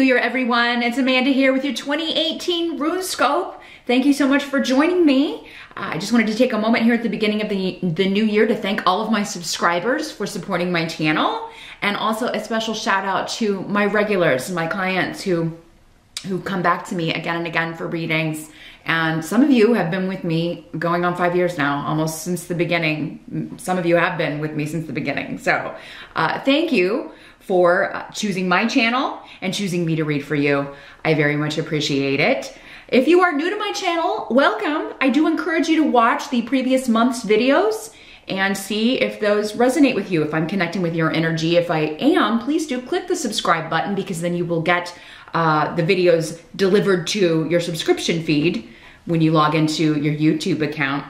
Year, everyone. It's Amanda here with your 2018 RuneScope. Thank you so much for joining me. I just wanted to take a moment here at the beginning of the new year to thank all of my subscribers for supporting my channel, and also a special shout out to my regulars, my clients who come back to me again and again for readings. And some of you have been with me going on 5 years now, almost since the beginning. Some of you have been with me since the beginning. So thank you for choosing my channel and choosing me to read for you. I very much appreciate it. If you are new to my channel, welcome. I do encourage you to watch the previous month's videos and see if those resonate with you, if I'm connecting with your energy. If I am, please do click the subscribe button, because then you will get the videos delivered to your subscription feed when you log into your YouTube account.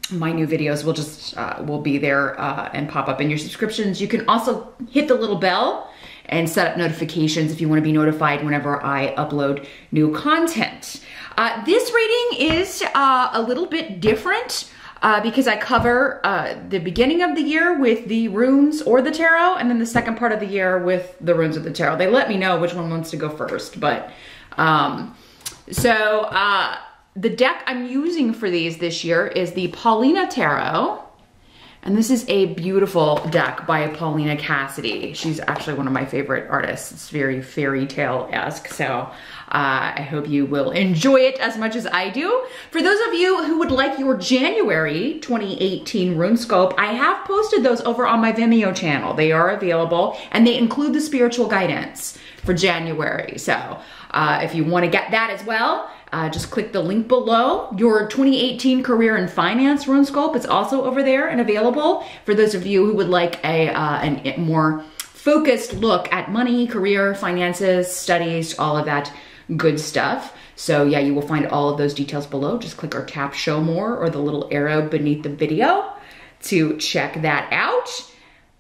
My new videos will just will be there and pop up in your subscriptions. You can also hit the little bell and set up notifications if you want to be notified whenever I upload new content. This reading is a little bit different because I cover the beginning of the year with the runes or the tarot, and then the second part of the year with the runes of the tarot. They let me know which one wants to go first, but the deck I'm using for these this year is the Paulina Tarot, and this is a beautiful deck by Paulina Cassidy. She's actually one of my favorite artists. It's very fairy tale-esque, so I hope you will enjoy it as much as I do. For those of you who would like your January 2018 RuneScope, I have posted those over on my Vimeo channel. They are available, and they include the spiritual guidance for January. So if you want to get that as well, just click the link below. Your 2018 Career and Finance RuneScope is also over there and available for those of you who would like a more focused look at money, career, finances, studies, all of that good stuff. So yeah, you will find all of those details below. Just click or tap show more or the little arrow beneath the video to check that out.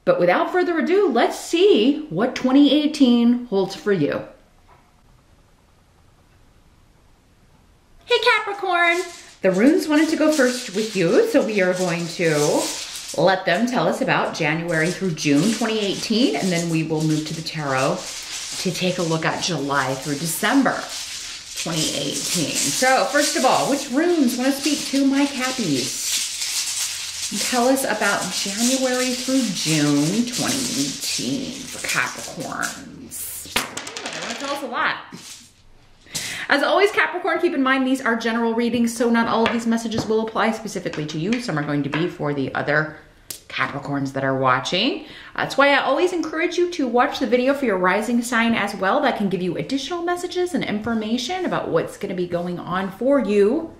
But without further ado, let's see what 2018 holds for you. Hey Capricorn, the runes wanted to go first with you, so we are going to let them tell us about January through June 2018, and then we will move to the tarot to take a look at July through December 2018. So first of all, which runes want to speak to my Cappies? Tell us about January through June 2018 for Capricorns. They want to tell us a lot. As always, Capricorn, keep in mind these are general readings, so not all of these messages will apply specifically to you. Some are going to be for the other Capricorns that are watching. That's why I always encourage you to watch the video for your rising sign as well. That can give you additional messages and information about what's going to be going on for you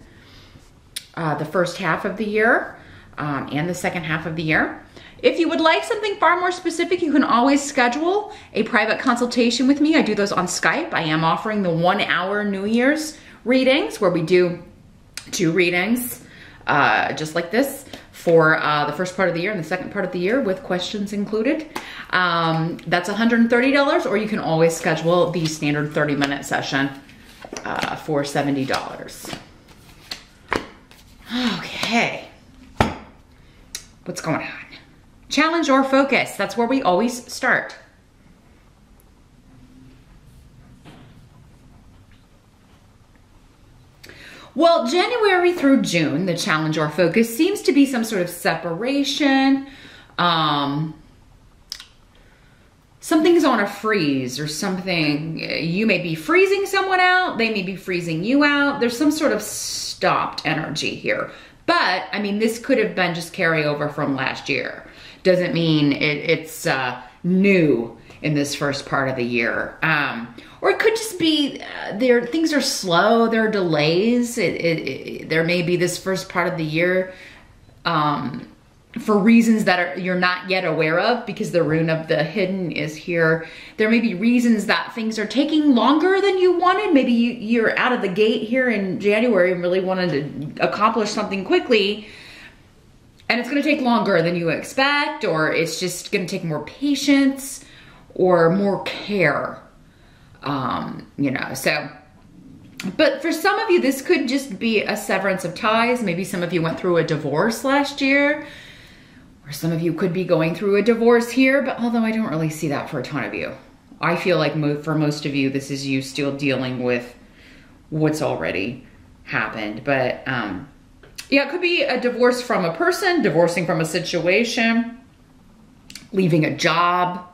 the first half of the year and the second half of the year. If you would like something far more specific, you can always schedule a private consultation with me. I do those on Skype. I am offering the 1 hour New Year's readings where we do 2 readings just like this for the first part of the year and the second part of the year with questions included. That's $130, or you can always schedule the standard 30-minute session for $70. Okay, what's going on? Challenge or focus, that's where we always start. Well, January through June, the challenge or focus seems to be some sort of separation. Something's on a freeze or something. You may be freezing someone out. They may be freezing you out. There's some sort of stopped energy here. But, I mean, this could have been just carryover from last year. Doesn't mean it's new in this first part of the year. Or it could just be things are slow, there are delays. There may be this first part of the year for reasons that you're not yet aware of, because the rune of the hidden is here. There may be reasons that things are taking longer than you wanted. Maybe you're out of the gate here in January and really wanted to accomplish something quickly, and it's going to take longer than you expect, or it's just going to take more patience or more care, you know, so. But for some of you, this could just be a severance of ties. Maybe some of you went through a divorce last year, or some of you could be going through a divorce here, but although I don't really see that for a ton of you. I feel like for most of you, this is you still dealing with what's already happened. But yeah, it could be a divorce from a person, divorcing from a situation, leaving a job.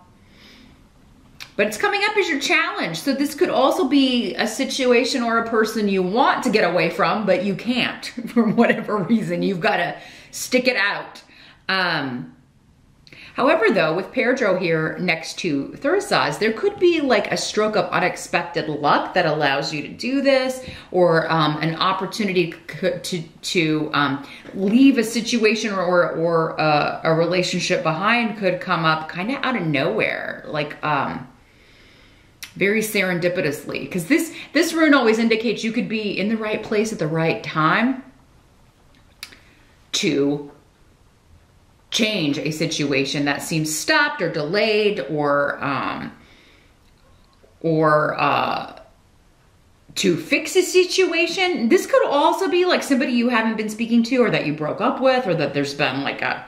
But it's coming up as your challenge. So this could also be a situation or a person you want to get away from, but you can't for whatever reason. You've got to stick it out. However, though, with Pedro here next to Thursaz, there could be like a stroke of unexpected luck that allows you to do this, or an opportunity to leave a situation or a relationship behind could come up kind of out of nowhere, like very serendipitously. Because this rune always indicates you could be in the right place at the right time to change a situation that seems stopped or delayed, or to fix a situation. This could also be like somebody you haven't been speaking to, or that you broke up with, or that there's been like a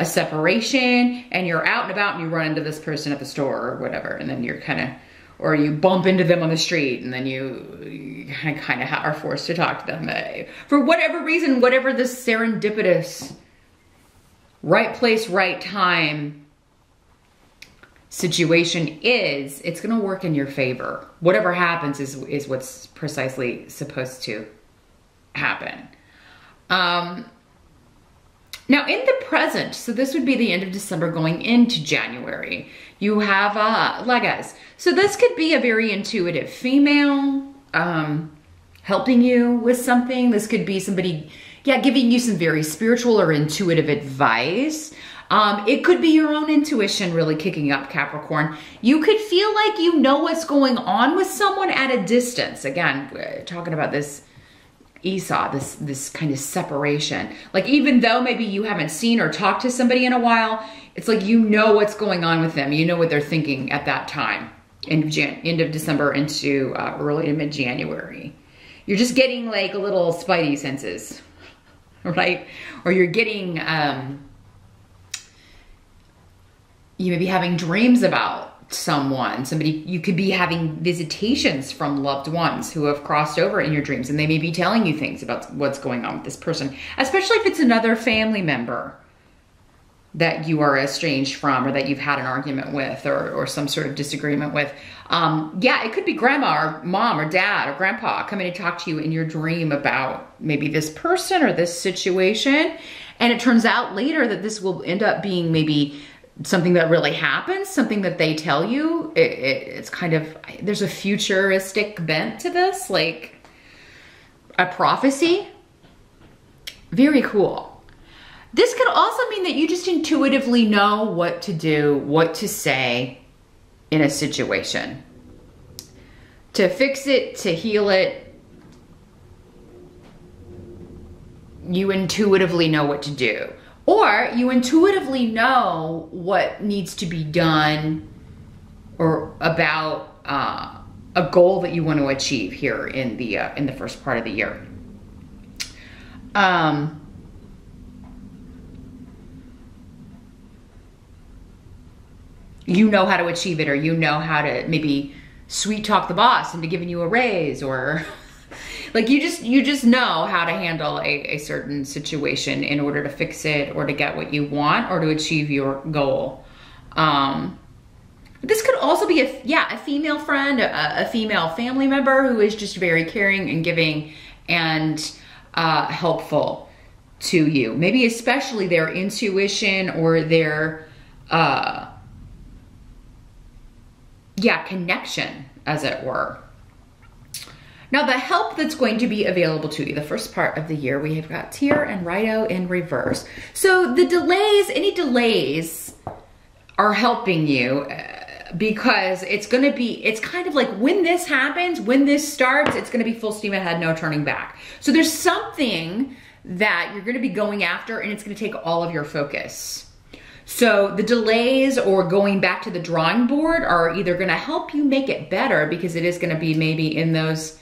separation, and you're out and about and you run into this person at the store or whatever, and then you're kind of, or you bump into them on the street, and then you kind of are forced to talk to them. For whatever reason, whatever this serendipitous right place, right time situation is, it's going to work in your favor. Whatever happens is what's precisely supposed to happen. Now in the present, so this would be the end of December going into January, you have Legas. So this could be a very intuitive female helping you with something. This could be somebody, yeah, giving you some very spiritual or intuitive advice. It could be your own intuition really kicking up, Capricorn. You could feel like you know what's going on with someone at a distance. Again, we're talking about this Esau, this kind of separation. Like even though maybe you haven't seen or talked to somebody in a while, it's like you know what's going on with them. You know what they're thinking at that time, end of December into early to mid-January. You're just getting like a little spidey senses, right? Or you're getting, you may be having dreams about someone, you could be having visitations from loved ones who have crossed over in your dreams, and they may be telling you things about what's going on with this person, especially if it's another family member that you are estranged from, or that you've had an argument with, or some sort of disagreement with. Yeah, it could be grandma or mom or dad or grandpa coming to talk to you in your dream about maybe this person or this situation. And it turns out later that this will end up being maybe something that really happens, something that they tell you. It's kind of, there's a futuristic bent to this, like a prophecy. Very cool. This could also mean that you just intuitively know what to do, what to say in a situation. To fix it, to heal it, you intuitively know what to do. Or you intuitively know what needs to be done, or about a goal that you want to achieve here in the first part of the year. You know how to achieve it, or you know how to maybe sweet talk the boss into giving you a raise, or like you just know how to handle a certain situation in order to fix it, or to get what you want, or to achieve your goal. This could also be a female friend, a female family member who is just very caring and giving and helpful to you. Maybe especially their intuition or their connection, as it were. Now, the help that's going to be available to you the first part of the year, we have got Tyr and Rido in reverse. So the delays, any delays are helping you because it's going to be, it's kind of like when this happens, when this starts, it's going to be full steam ahead, no turning back. So there's something that you're going to be going after, and it's going to take all of your focus. So the delays or going back to the drawing board are either going to help you make it better, because it is going to be maybe in those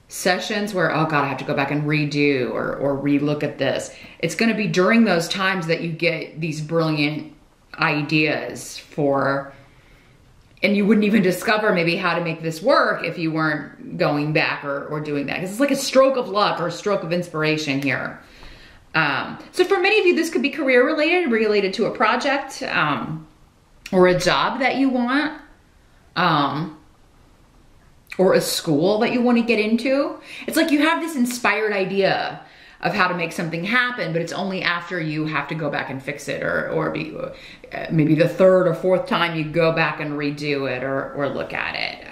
sessions where, oh God, I have to go back and redo or relook at this. It's going to be during those times that you get these brilliant ideas for and you wouldn't even discover maybe how to make this work if you weren't going back or doing that. Because it's like a stroke of luck or a stroke of inspiration here. So for many of you, this could be career related to a project or a job that you want, or a school that you want to get into. It's like you have this inspired idea of how to make something happen, but it's only after you have to go back and fix it, or maybe the third or fourth time you go back and redo it or look at it.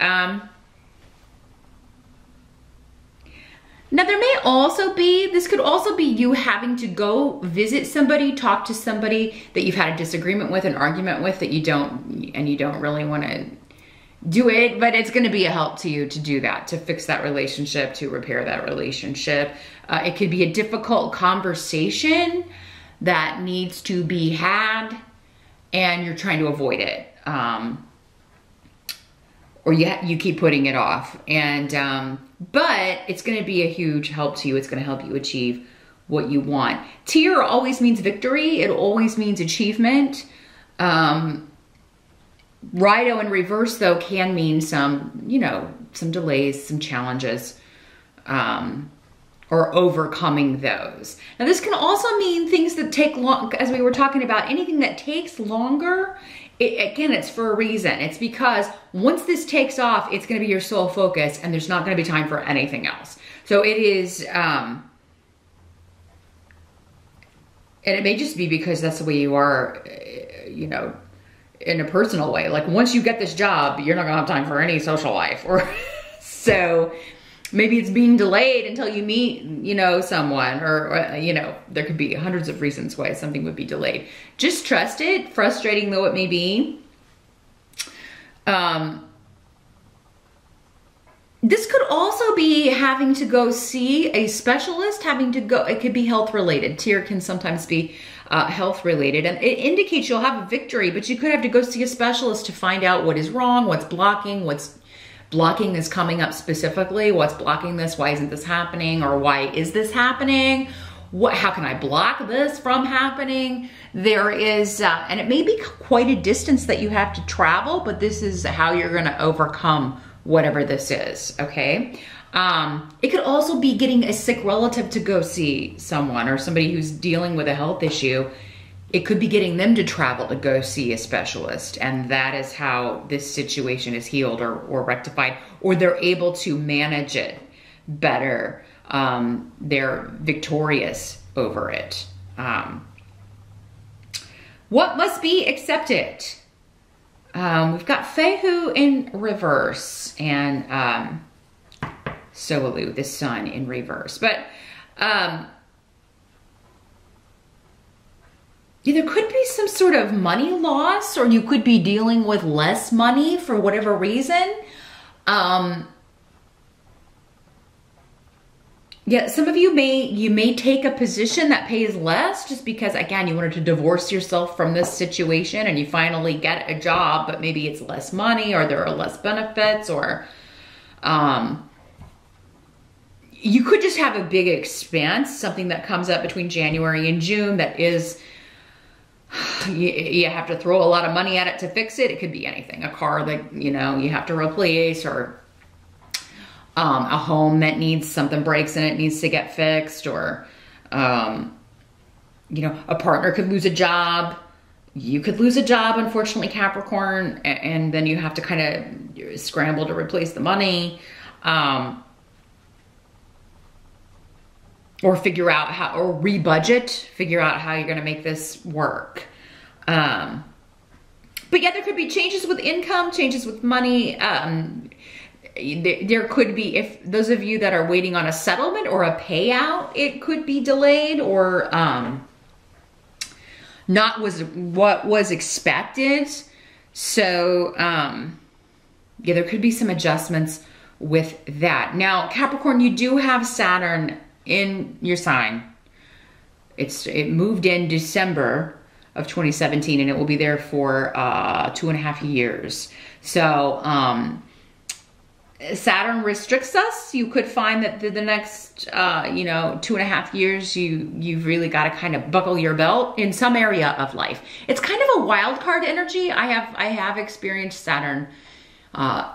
Now there may also be, this could also be you having to go visit somebody, talk to somebody that you've had a disagreement with, an argument with, that you don't really want to do it, but it's going to be a help to you to do that, to fix that relationship, to repair that relationship. It could be a difficult conversation that needs to be had and you're trying to avoid it. Or you keep putting it off, but it's going to be a huge help to you. It's going to help you achieve what you want. Tear always means victory. It always means achievement. Rido in reverse, though, can mean some, some delays, some challenges, or overcoming those. Now, this can also mean things that take long, as we were talking about, anything that takes longer. Again, it's for a reason. It's because once this takes off, it's going to be your sole focus and there's not going to be time for anything else. So it is, and it may just be because that's the way you are, in a personal way. Like once you get this job, you're not going to have time for any social life. Or so maybe it's being delayed until you meet, someone, or there could be hundreds of reasons why something would be delayed. Just trust it, frustrating though it may be. This could also be having to go see a specialist, it could be health related. Tear can sometimes be health related, and it indicates you'll have a victory, but you could have to go see a specialist to find out what is wrong, what's blocking this coming up specifically, what's blocking this, why isn't this happening, or why is this happening? How can I block this from happening? There is, and it may be quite a distance that you have to travel, but this is how you're gonna overcome whatever this is, okay? It could also be getting a sick relative to go see someone, or somebody who's dealing with a health issue. It could be getting them to travel to go see a specialist, and that is how this situation is healed or rectified, or they're able to manage it better. They're victorious over it. What must be accepted? We've got Fehu in reverse and Soalu, the sun, in reverse. But there could be some sort of money loss, or you could be dealing with less money for whatever reason. Yeah, some of you may take a position that pays less just because, again, you wanted to divorce yourself from this situation and you finally get a job, but maybe it's less money or there are less benefits, or you could just have a big expense, something that comes up between January and June that is, you have to throw a lot of money at it to fix it. It could be anything, a car that, you have to replace, or a home that needs, something breaks and it needs to get fixed, or, a partner could lose a job. You could lose a job, unfortunately, Capricorn, and then you have to kind of scramble to replace the money, or figure out how, or figure out how you're going to make this work. But yeah, there could be changes with income, changes with money. There could be, if those of you that are waiting on a settlement or a payout, it could be delayed, or not what was expected. So yeah, there could be some adjustments with that. Now, Capricorn, you do have Saturn in your sign. It moved in December of 2017, and it will be there for 2.5 years. So Saturn restricts us. You could find that the next, you know, 2.5 years, you've really got to kind of buckle your belt in some area of life. It's kind of a wild card energy. I have experienced Saturn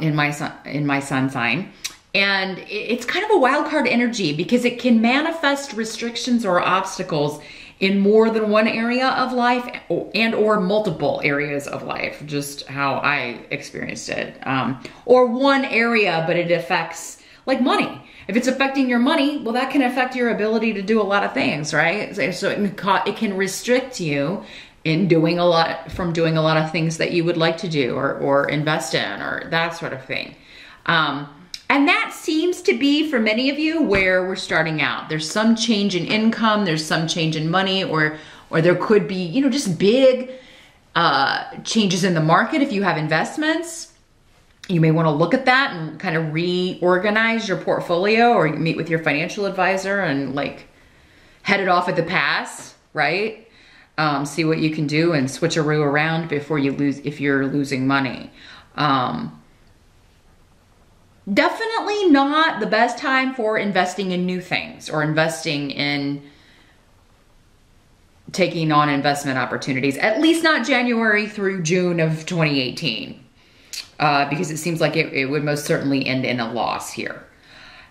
in my sun sign, and it's kind of a wild card energy because it can manifest restrictions or obstacles in more than one area of life and or multiple areas of life, just how I experienced it. Or one area, but it affects like money. If it's affecting your money, well, that can affect your ability to do a lot of things, right? So it can restrict you in doing a lot of things that you would like to do or invest in or that sort of thing. And that seems to be, for many of you, where we're starting out. There's some change in income, there's some change in money, or there could be, you know, just big changes in the market. If you have investments, you may want to look at that and kind of reorganize your portfolio, or meet with your financial advisor and like head it off at the pass, right? See what you can do and switcheroo around before you lose, if you're losing money. Definitely not the best time for investing in new things or investing in taking on investment opportunities, at least not January through June of 2018, because it seems like it would most certainly end in a loss here.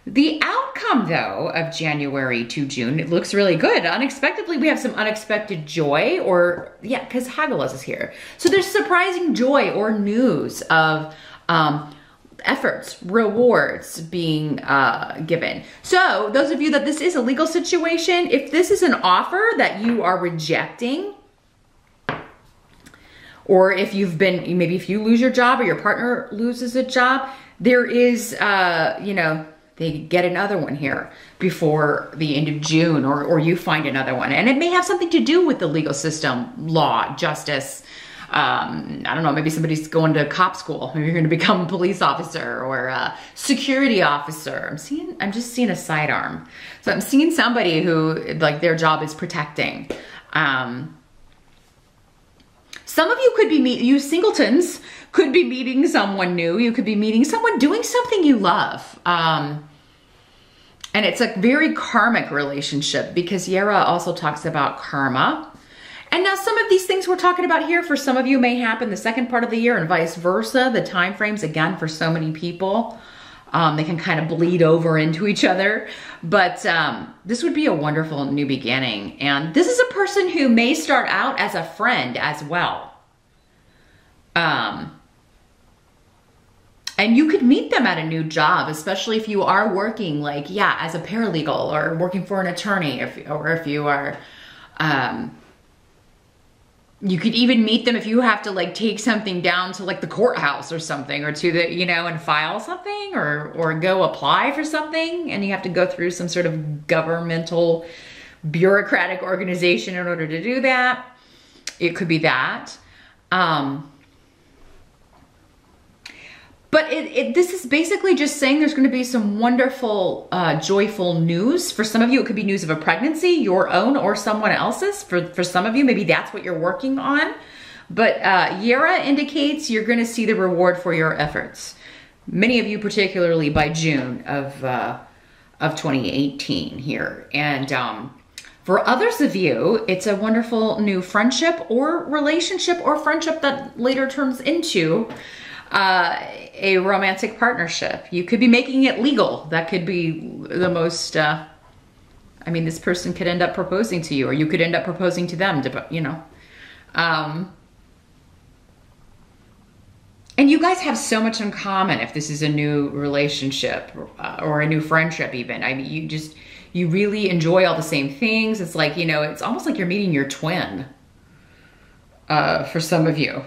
The outcome, though, of January to June, it looks really good. Unexpectedly, we have some unexpected joy, or, yeah, because Hagalaz is here. So there's surprising joy or news of efforts, rewards being given. So those of you that this is a legal situation, if this is an offer that you are rejecting, or if you've been, maybe if you lose your job or your partner loses a job, there is, you know, they get another one here before the end of June, or you find another one. And it may have something to do with the legal system, law, justice. I don't know, maybe somebody's going to cop school. Maybe you're going to become a police officer or a security officer. I'm just seeing a sidearm. So I'm seeing somebody who, like, their job is protecting. Some of you could be you singletons could be meeting someone new. You could be meeting someone doing something you love. And it's a very karmic relationship, because Yera also talks about karma. And now some of these things we're talking about here for some of you may happen the second part of the year, and vice versa. The time frames, again, for so many people, they can kind of bleed over into each other. But this would be a wonderful new beginning. And this is a person who may start out as a friend as well. And you could meet them at a new job, especially if you are working, like, yeah, as a paralegal or working for an attorney, or if you are... you could even meet them if you have to, like, take something down to, like, the courthouse or something, or to the, you know, and file something, or go apply for something, and you have to go through some sort of governmental bureaucratic organization in order to do that. It could be that. But this is basically just saying there's going to be some wonderful, joyful news. For some of you, it could be news of a pregnancy, your own or someone else's. For some of you, maybe that's what you're working on. But Yera indicates you're going to see the reward for your efforts. Many of you, particularly by June of 2018 here. And for others of you, it's a wonderful new friendship or relationship or friendship that later turns into a romantic partnership. You could be making it legal. That could be the most, I mean, this person could end up proposing to you, or you could end up proposing to them, you know. And you guys have so much in common if this is a new relationship, or a new friendship even. I mean, you really enjoy all the same things. It's like, you know, it's almost like you're meeting your twin, for some of you.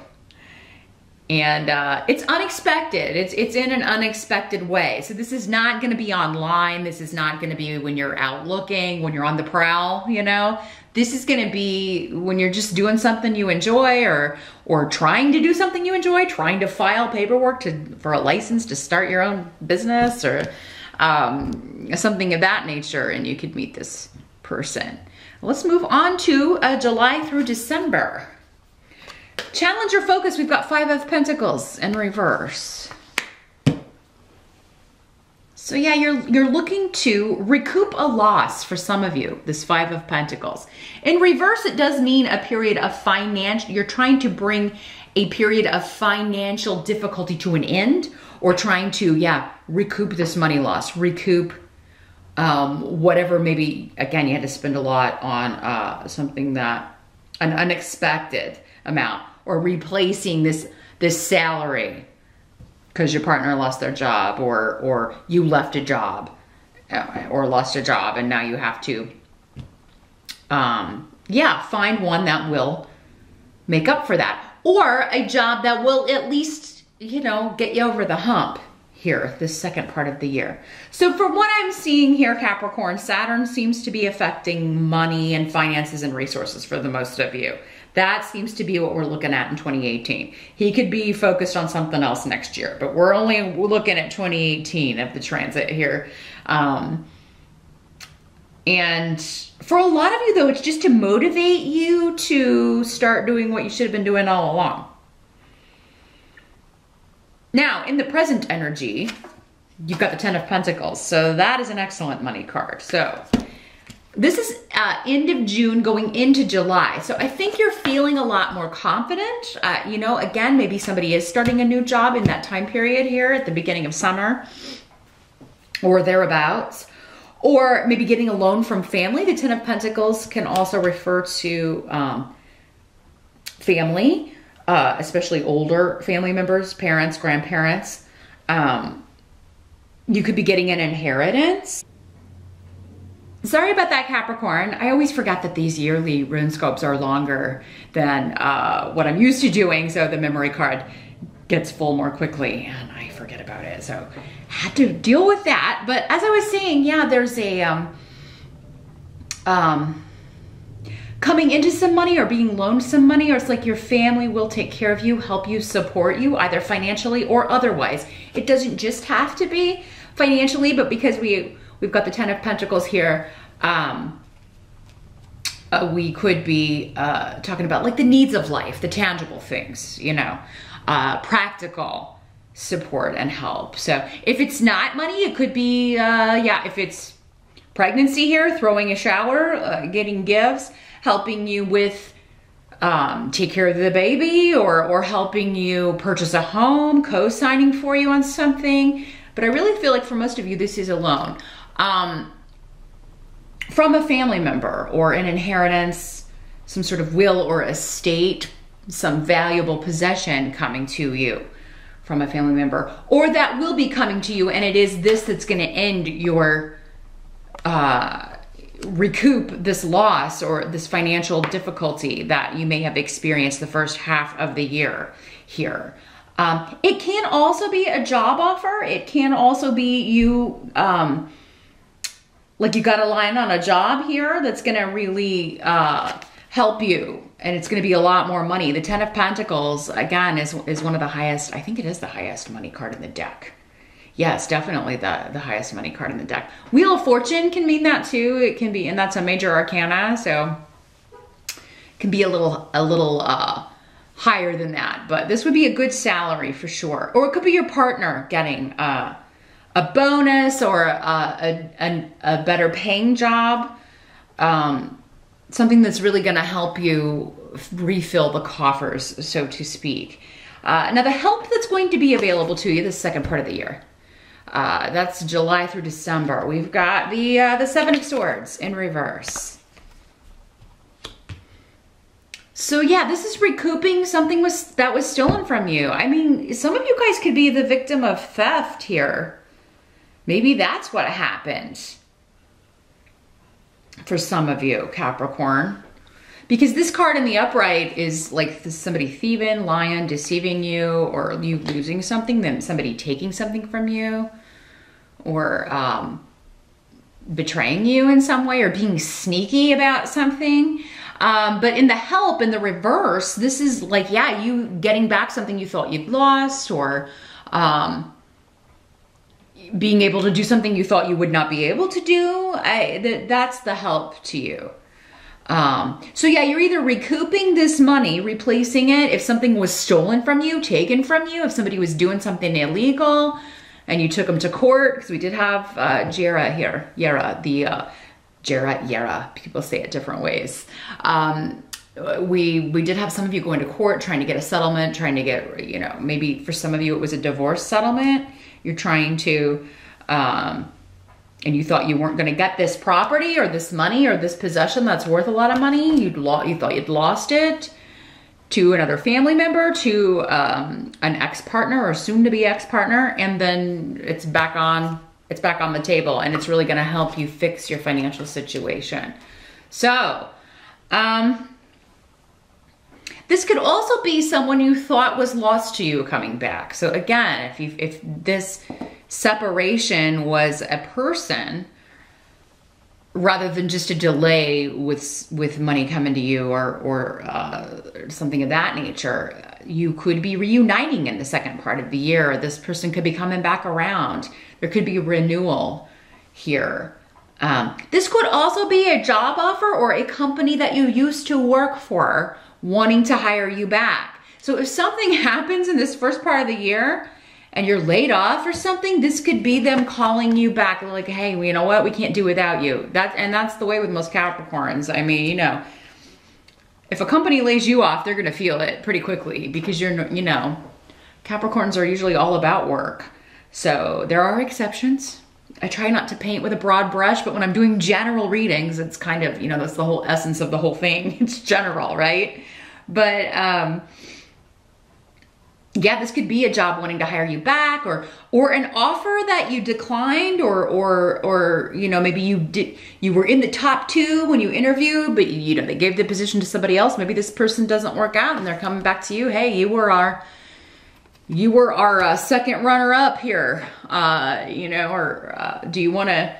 And it's unexpected. It's in an unexpected way. So this is not going to be online. This is not going to be when you're out looking, when you're on the prowl, you know. This is going to be when you're just doing something you enjoy, or trying to do something you enjoy, trying to file paperwork for a license to start your own business, or something of that nature, and you could meet this person. Let's move on to July through December. Challenge your focus. We've got 5 of Pentacles in reverse. So yeah, you're looking to recoup a loss for some of you, this Five of Pentacles. In reverse, it does mean a period of you're trying to bring a period of financial difficulty to an end, or trying to, yeah, recoup this money loss, recoup whatever, maybe, again, you had to spend a lot on something that, an unexpected amount, or replacing this salary because your partner lost their job, or you left a job or lost a job, and now you have to, yeah, find one that will make up for that, or a job that will at least, you know, get you over the hump here, this second part of the year. So from what I'm seeing here, Capricorn, Saturn seems to be affecting money and finances and resources for the most of you. That seems to be what we're looking at in 2018. He could be focused on something else next year, but we're only looking at 2018 of the transit here. And for a lot of you though, it's just to motivate you to start doing what you should have been doing all along. Now, in the present energy, you've got the Ten of Pentacles. So that is an excellent money card. So this is end of June going into July. So I think you're feeling a lot more confident. You know, again, maybe somebody is starting a new job in that time period here at the beginning of summer or thereabouts. Or maybe getting a loan from family. The Ten of Pentacles can also refer to family, especially older family members, parents, grandparents. You could be getting an inheritance. Sorry about that, Capricorn. I always forget that these yearly RuneScopes are longer than what I'm used to doing, so the memory card gets full more quickly, and I forget about it. So had to deal with that. But as I was saying, yeah, there's a coming into some money or being loaned some money, or it's like your family will take care of you, help you, support you, either financially or otherwise. It doesn't just have to be financially, but because we've got the Ten of Pentacles here, we could be talking about like the needs of life, the tangible things, you know, practical support and help. So if it's not money, it could be, yeah, if it's pregnancy here, throwing a shower, getting gifts, helping you with, take care of the baby, or helping you purchase a home, co-signing for you on something. But I really feel like for most of you, this is a loan. From a family member, or an inheritance, some sort of will or estate, some valuable possession coming to you from a family member, or that will be coming to you, and it is this that's going to end your recoup this loss or this financial difficulty that you may have experienced the first half of the year here. It can also be a job offer. It can also be you, like you got a line on a job here that's going to really help you, and it's going to be a lot more money. The Ten of Pentacles, again, is one of the highest, I think it is the highest money card in the deck. Yes, definitely the highest money card in the deck. Wheel of Fortune can mean that too. It can be, and that's a major arcana, so it can be a little higher than that. But this would be a good salary for sure. Or it could be your partner getting a bonus, or a better paying job. Something that's really going to help you refill the coffers, so to speak. Now, the help that's going to be available to you the second part of the year, that's July through December. We've got the Seven of Swords in reverse. So yeah, this is recouping something that was stolen from you. I mean, some of you guys could be the victim of theft here. Maybe that's what happened for some of you, Capricorn. Because this card in the upright is like somebody thieving, lying, deceiving you, or you losing something, then somebody taking something from you, or betraying you in some way, or being sneaky about something. But in the help, in the reverse, this is like, yeah, you getting back something you thought you'd lost, or being able to do something you thought you would not be able to do. That's the help to you. So yeah, you're either recouping this money, replacing it if something was stolen from you, taken from you, if somebody was doing something illegal and you took them to court, because we did have Jera here, Yera, people say it different ways. We did have some of you going to court trying to get a settlement, trying to get, you know, maybe for some of you it was a divorce settlement. You're trying to, and you thought you weren't going to get this property or this money or this possession that's worth a lot of money. You thought you'd lost it to another family member, to an ex-partner or soon-to-be ex-partner, and then it's back on the table, and it's really going to help you fix your financial situation. So, this could also be someone you thought was lost to you coming back. So again, if this separation was a person rather than just a delay with money coming to you or something of that nature, you could be reuniting in the second part of the year. This person could be coming back around. There could be a renewal here. This could also be a job offer or a company that you used to work for wanting to hire you back. So if something happens in this first part of the year and you're laid off or something, this could be them calling you back. They're like, hey, you know what? We can't do without you. And that's the way with most Capricorns. I mean, you know, if a company lays you off, they're going to feel it pretty quickly, because you know, Capricorns are usually all about work. So there are exceptions. I try not to paint with a broad brush, but when I'm doing general readings, it's kind of, you know, that's the whole essence of the whole thing. It's general, right? But yeah, this could be a job wanting to hire you back, or an offer that you declined, or you know, maybe you were in the top 2 when you interviewed, but you know, they gave the position to somebody else. Maybe this person doesn't work out and they're coming back to you. Hey, you were our second runner-up here, you know, or do you want to,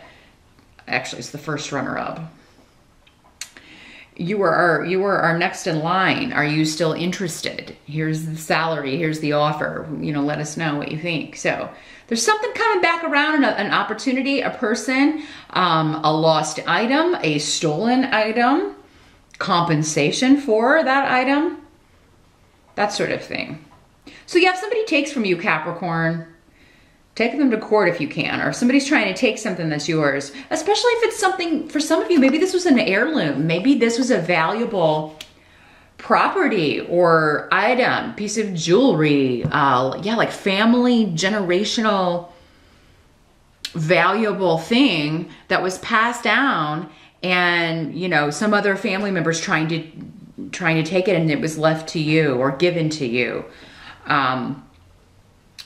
actually it's the first runner-up. You were our next in line. Are you still interested? Here's the salary, here's the offer, you know, let us know what you think. So there's something coming back around, an opportunity, a person, a lost item, a stolen item, compensation for that item, that sort of thing. So yeah, if somebody takes from you, Capricorn, take them to court if you can, or if somebody's trying to take something that's yours, especially if it's something, for some of you, maybe this was an heirloom, maybe this was a valuable property or item, piece of jewelry, yeah, like family, generational, valuable thing that was passed down, and you know, some other family members trying to take it, and it was left to you or given to you.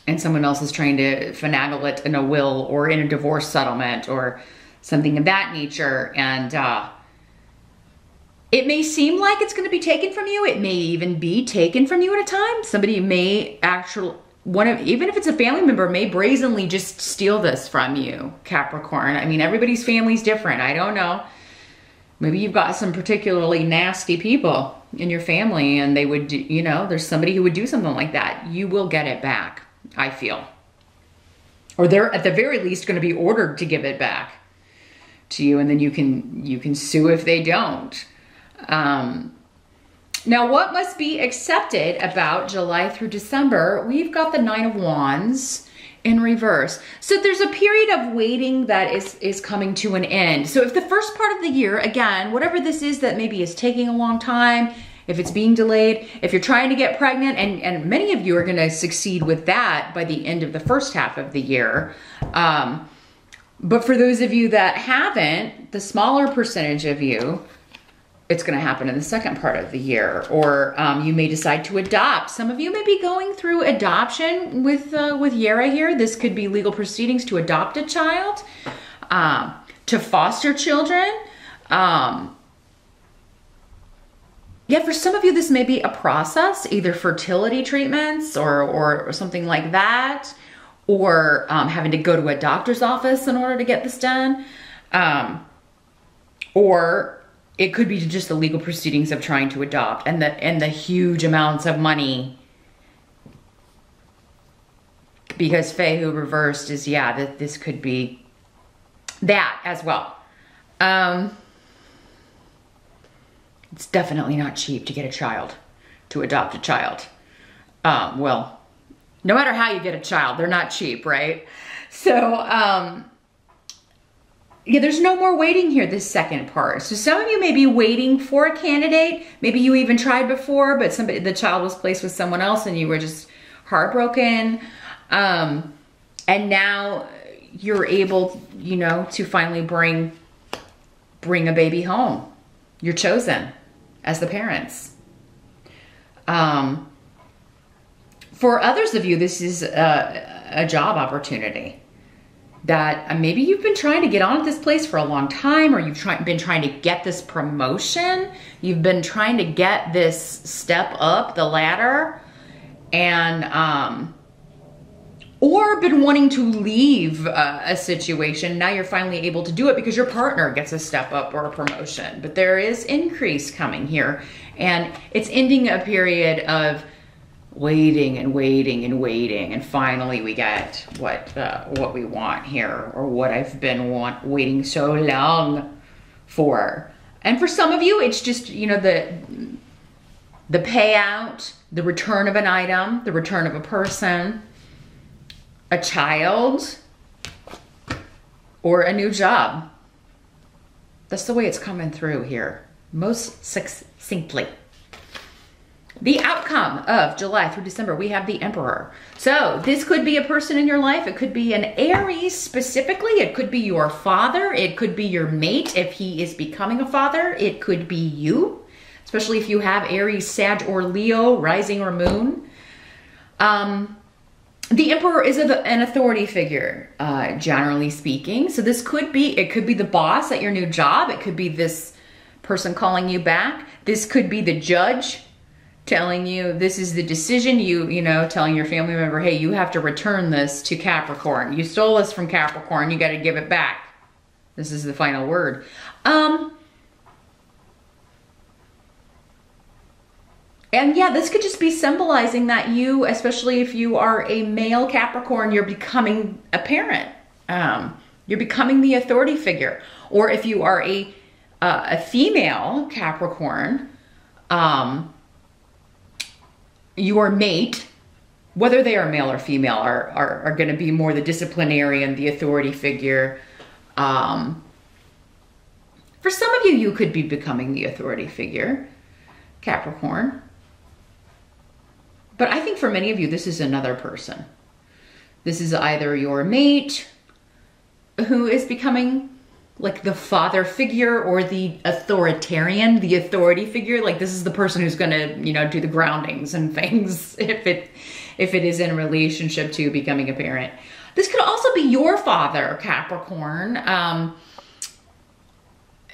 And someone else is trying to finagle it in a will or in a divorce settlement or something of that nature. And it may seem like it's going to be taken from you. It may even be taken from you at a time. Somebody may actually, even if it's a family member, may brazenly just steal this from you, Capricorn. I mean, everybody's family's different. I don't know. Maybe you've got some particularly nasty people in your family, and they would, you know, there's somebody who would do something like that. You will get it back, I feel. Or they're at the very least going to be ordered to give it back to you, and then you can sue if they don't. Now, what must be accepted about July through December? We've got the 9 of Wands in reverse. So there's a period of waiting that is coming to an end. So if the first part of the year, again, whatever this is that maybe is taking a long time, if it's being delayed, if you're trying to get pregnant, and many of you are going to succeed with that by the end of the first half of the year. But for those of you that haven't, the smaller percentage of you, it's going to happen in the second part of the year. Or you may decide to adopt. Some of you may be going through adoption with Yera here. This could be legal proceedings to adopt a child, to foster children. Yeah, for some of you, this may be a process, either fertility treatments or something like that, or having to go to a doctor's office in order to get this done. Or it could be just the legal proceedings of trying to adopt, and the huge amounts of money. Because Fehu reversed is, yeah, that this could be that as well. It's definitely not cheap to get a child, to adopt a child. Well, no matter how you get a child, they're not cheap, right? So, yeah, there's no more waiting here, this second part. So some of you may be waiting for a candidate. Maybe you even tried before, but the child was placed with someone else and you were just heartbroken. And now you're able, you know, to finally bring a baby home. You're chosen as the parents. For others of you, this is a job opportunity that maybe you've been trying to get on at this place for a long time, or you've been trying to get this promotion. You've been trying to get this step up the ladder, and or been wanting to leave a situation. Now you're finally able to do it because your partner gets a step up or a promotion. But there is increase coming here, and it's ending a period of waiting and waiting and waiting, and finally we get what we want here, or what I've been waiting so long for. And for some of you, it's just, you know, the payout, the return of an item, the return of a person, a child, or a new job. That's the way it's coming through here, most succinctly. The outcome of July through December, we have the Emperor. So this could be a person in your life. It could be an Aries specifically. It could be your father. It could be your mate if he is becoming a father. It could be you, especially if you have Aries, Sag, or Leo, rising or moon. The Emperor is an authority figure, generally speaking. So this could be, it could be the boss at your new job. It could be this person calling you back. This could be the judge telling you this is the decision, you know, telling your family member, hey, you have to return this to Capricorn. You stole this from Capricorn, you got to give it back. This is the final word. And yeah, this could just be symbolizing that you, especially if you are a male Capricorn, you're becoming a parent. You're becoming the authority figure. Or if you are a female Capricorn, your mate, whether they are male or female, are going to be more the disciplinarian, the authority figure. For some of you, you could be becoming the authority figure, Capricorn. But I think for many of you, this is another person. This is either your mate who is becoming like the father figure, or the authoritarian, the authority figure. Like this is the person who's gonna, you know, do the groundings and things if it is in relationship to becoming a parent. This could also be your father, Capricorn.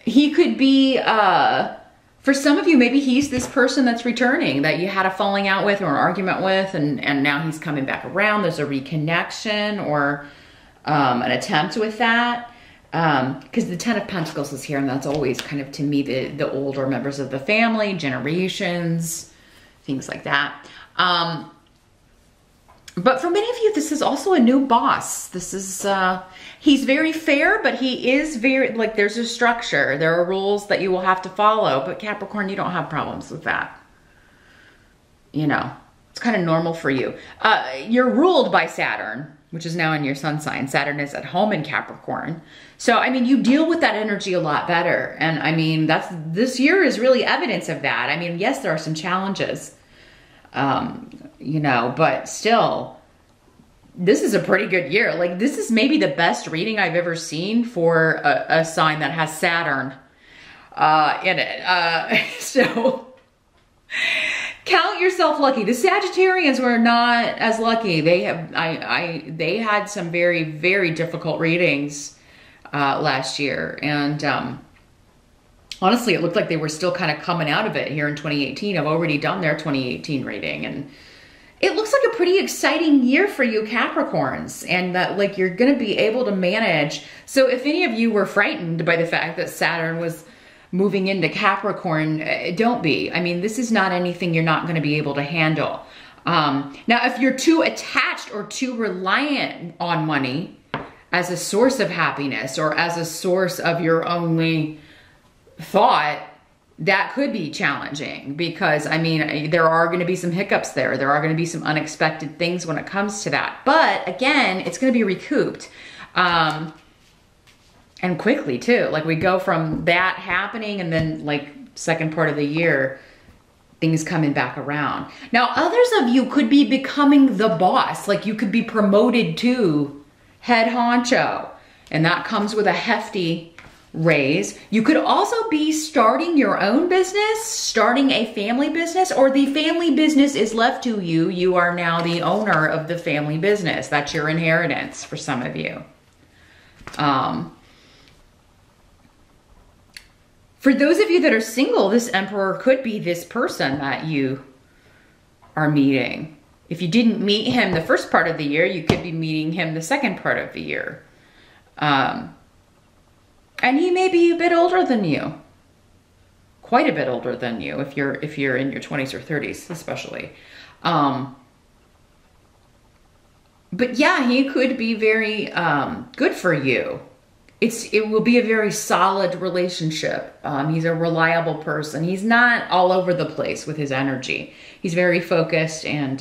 He could be, for some of you, maybe he's this person that's returning that you had a falling out with or an argument with, and now he's coming back around. There's a reconnection or an attempt with that. Because the Ten of Pentacles is here, and that's always kind of, to me, the older members of the family, generations, things like that. But for many of you, this is also a new boss. This is, he's very fair, but he is very, like, there's a structure. There are rules that you will have to follow, but Capricorn, you don't have problems with that. You know, it's kind of normal for you. You're ruled by Saturn, which is now in your sun sign. Saturn is at home in Capricorn. So, I mean, you deal with that energy a lot better. And I mean, this year is really evidence of that. I mean, yes, there are some challenges, you know, but still, this is a pretty good year. Like, this is maybe the best reading I've ever seen for a sign that has Saturn in it. So count yourself lucky. The Sagittarians were not as lucky. They had some very, very difficult readings last year, and honestly, it looked like they were still kind of coming out of it here in 2018. I've already done their 2018 reading, and it looks like a pretty exciting year for you Capricorns, and that, like, you're going to be able to manage. So if any of you were frightened by the fact that Saturn was moving into Capricorn, don't be. I mean, this is not anything you're not going to be able to handle. Now, if you're too attached or too reliant on money as a source of happiness, or as a source of your only thought, that could be challenging because, I mean, there are going to be some hiccups there. There are going to be some unexpected things when it comes to that. But again, it's going to be recouped. And quickly too. Like we go from that happening and then like second part of the year, things coming back around. Now, others of you could be becoming the boss. Like you could be promoted to head honcho. And that comes with a hefty raise. You could also be starting your own business, starting a family business, or the family business is left to you. You are now the owner of the family business. That's your inheritance for some of you. For those of you that are single, this Emperor could be this person that you are meeting. If you didn't meet him the first part of the year, you could be meeting him the second part of the year. And he may be a bit older than you. Quite a bit older than you if you're in your 20s or 30s, especially. But yeah, he could be very good for you. It will be a very solid relationship. He's a reliable person. He's not all over the place with his energy. He's very focused and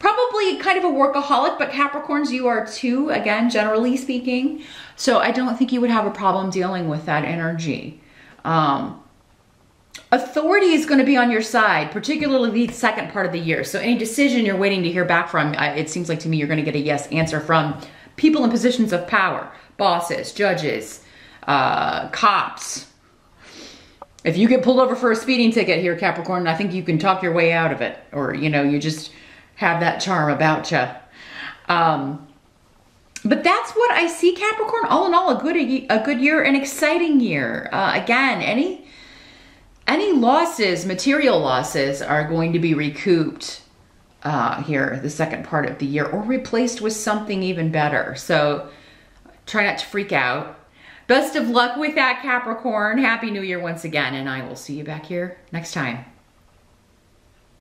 probably kind of a workaholic, but Capricorns, you are too, again, generally speaking. So I don't think you would have a problem dealing with that energy. Authority is going to be on your side, particularly the second part of the year. So any decision you're waiting to hear back from, it seems like to me you're going to get a yes answer from people in positions of power, bosses, judges, cops. If you get pulled over for a speeding ticket here, Capricorn, I think you can talk your way out of it. Or, you know, you just have that charm about you. But that's what I see, Capricorn. All in all, a good year, an exciting year. Again, any losses, material losses, are going to be recouped here the second part of the year, or replaced with something even better. So try not to freak out. Best of luck with that, Capricorn. Happy New Year once again, and I will see you back here next time.